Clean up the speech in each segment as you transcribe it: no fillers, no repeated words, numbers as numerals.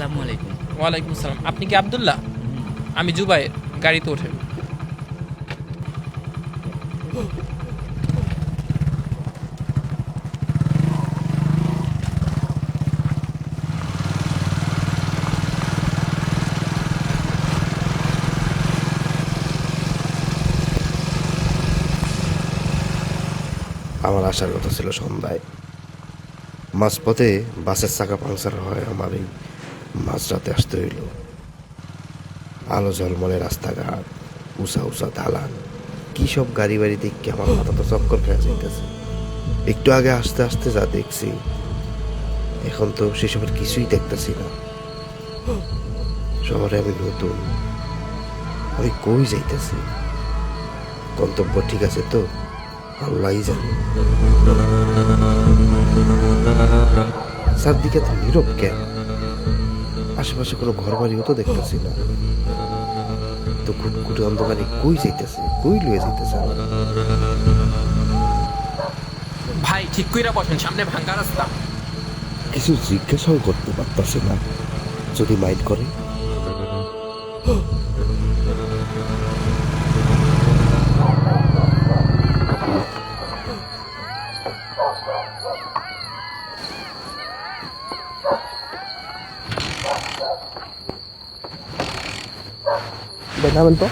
আসসালামু আলাইকুম। ওয়ালাইকুম আসসালাম। আপনি কি আব্দুল্লাহ? আমি জুবাইর। গাড়িতে ওঠেন। আমার আসার কথা ছিল সন্ধ্যায়। মাঝপথে বাসের চাকা পাংচার হয়, আমার এই মাঝরাতে আসতে হইল। আলো ঝলমলে রাস্তাঘাট, উঁচা উঁচা দালান, কি সব গাড়ি বাড়ি দেখে আমার মাথা তো চক্কর খেয়ে যাইতেছে। একটু আগে আস্তে আস্তে যা দেখছি, এখন তো সেসবের কিছুই দেখতেছি না। শহরে আমি নতুন, আমি কই যাইতেছি? গন্তব্য ঠিক আছে তো? আল্লাহই জানে। চারদিকে তো নীরব কেন? আশেপাশে কোনো ঘর বাড়িও তো দেখতেছি না। তো ঘুটঘুটে অন্ধকারে কই যাইতেছে, কই লয়ে যাইতেছে আমার? ভাই ঠিক কইরা বসেন, সামনে ভাঙ্গা রাস্তা। কিছু জিজ্ঞাসাও করতে পারতাছে না, যদি মাইন্ড করে। দেখাবেন তো?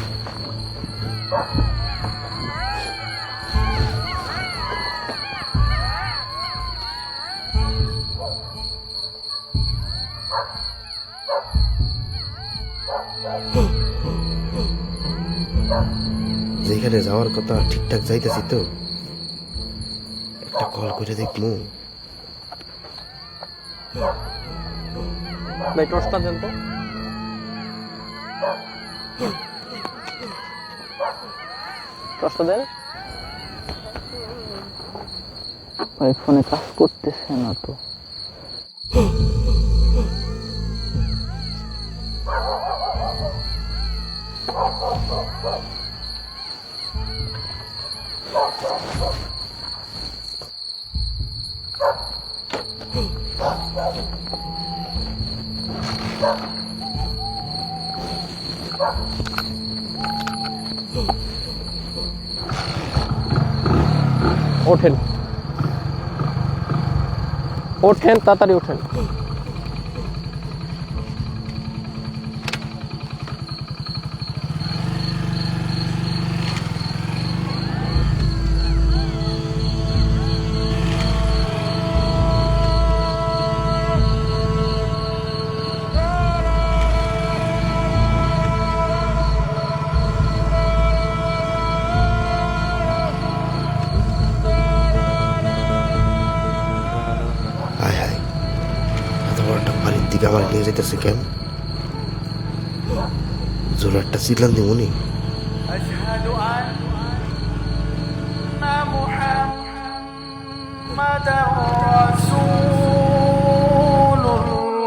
যেখানে যাওয়ার কথা ঠিকঠাক যাইতেছি তো? একটা কল করে দেখবো। ভাই টর্চটা দেন তো। টর্চটা দেন। ভাই ফোনে কাজ করতেছে না তো। ওঠেন ওঠেন, তাড়াতাড়ি ওঠেন। হায় হায়, এত বড় একটা বাড়ির দিকে আমার নিয়ে যেতেছে কেন? জোরে একটা চিল্লান দিমুনি। أشهد أن محمدا رسول الله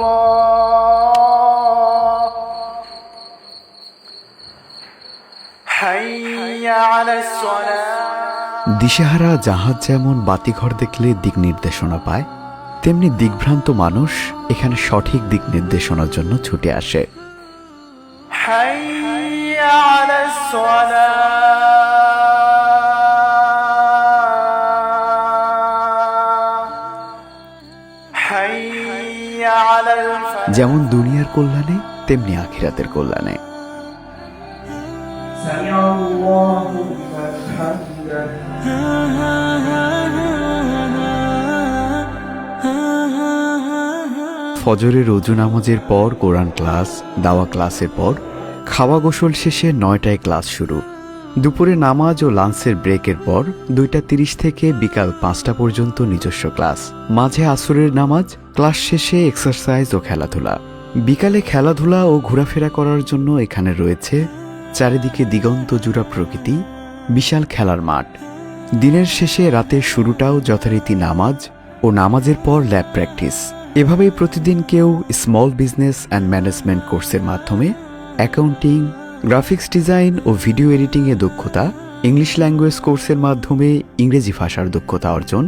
حي على الصلاة। দিশেহারা জাহাজ যেমন বাতিঘর দেখলে দিক নির্দেশনা পায়, তেমনি দিকভ্রান্ত মানুষ এখানে সঠিক দিক নির্দেশনার জন্য ছুটে আসে। حي على الصلاة حي على الفلاح। যেমন দুনিয়ার কল্যাণে তেমনি আখিরাতের কল্যাণে। سمع الله لمن حمده। ফজরের অজু নামাজের পর কোরআন ক্লাস, দাওয়া ক্লাসের পর খাওয়া গোসল শেষে ৯টায় ক্লাস শুরু। দুপুরে নামাজ ও লাঞ্চের ব্রেকের পর ২:৩০ থেকে বিকাল ৫টা পর্যন্ত নিজস্ব ক্লাস। মাঝে আসরের নামাজ, ক্লাস শেষে এক্সারসাইজ ও খেলাধুলা। বিকালে খেলাধুলা ও ঘোরাফেরা করার জন্য এখানে রয়েছে চারিদিকে দিগন্ত জুড়া প্রকৃতি, বিশাল খেলার মাঠ। দিনের শেষে রাতের শুরুটাও যথারীতি নামাজ ও নামাজের পর ল্যাব প্র্যাকটিস। এভাবেই প্রতিদিন কেউ স্মল বিজনেস অ্যান্ড ম্যানেজমেন্ট কোর্সের মাধ্যমে অ্যাকাউন্টিং, গ্রাফিক্স ডিজাইন ও ভিডিও এডিটিংয়ে দক্ষতা, ইংলিশ ল্যাঙ্গুয়েজ কোর্সের মাধ্যমে ইংরেজি ভাষার দক্ষতা অর্জন,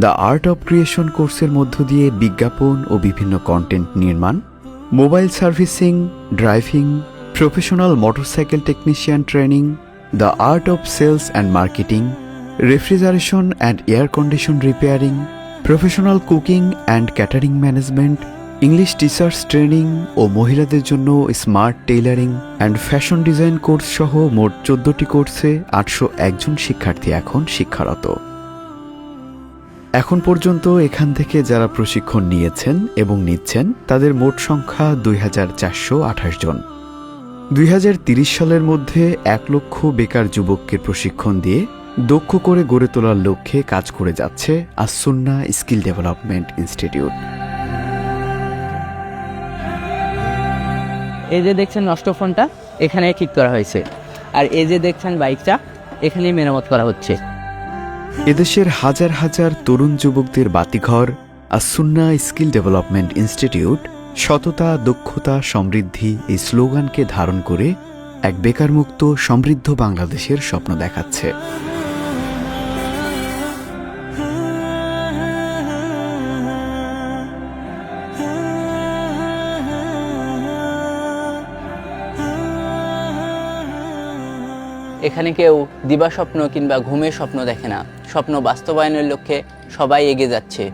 দ্য আর্ট অব ক্রিয়েশন কোর্সের মধ্য দিয়ে বিজ্ঞাপন ও বিভিন্ন কন্টেন্ট নির্মাণ, mobile servicing, driving, professional motorcycle technician training, the art of sales and marketing, refrigeration and air condition repairing, professional cooking and catering management, English teachers training ও মহিলাদের জন্য smart tailoring and fashion design course সহ মোট 14টি কোর্সে 801 জন শিক্ষার্থী এখন শিক্ষারত। এখন পর্যন্ত এখান থেকে যারা প্রশিক্ষণ নিয়েছেন এবং নিচ্ছেন তাদের মোট সংখ্যা 2428 জন। 2030 সালের মধ্যে 1 লক্ষ বেকার যুবককে প্রশিক্ষণ দিয়ে দক্ষ করে গড়ে তোলার লক্ষ্যে কাজ করে যাচ্ছে আস-সুন্নাহ স্কিল ডেভেলপমেন্ট ইনস্টিটিউট। এই যে দেখছেন নষ্ট ফোনটা এখানে ঠিক করা হয়েছে, আর এই যে দেখছেন বাইকটা এখানে মেরামত করা হচ্ছে। এদেশের হাজার হাজার তরুণ যুবকদের বাতিঘর আস-সুন্নাহ স্কিল ডেভেলপমেন্ট ইনস্টিটিউট সততা, দক্ষতা, সমৃদ্ধি এই স্লোগানকে ধারণ করে এক বেকারমুক্ত সমৃদ্ধ বাংলাদেশের স্বপ্ন দেখাচ্ছে। এখানে কেউ দিবা স্বপ্ন কিংবা ঘুমের স্বপ্ন দেখে না, স্বপ্ন বাস্তবায়নের লক্ষ্যে সবাই এগিয়ে যাচ্ছে।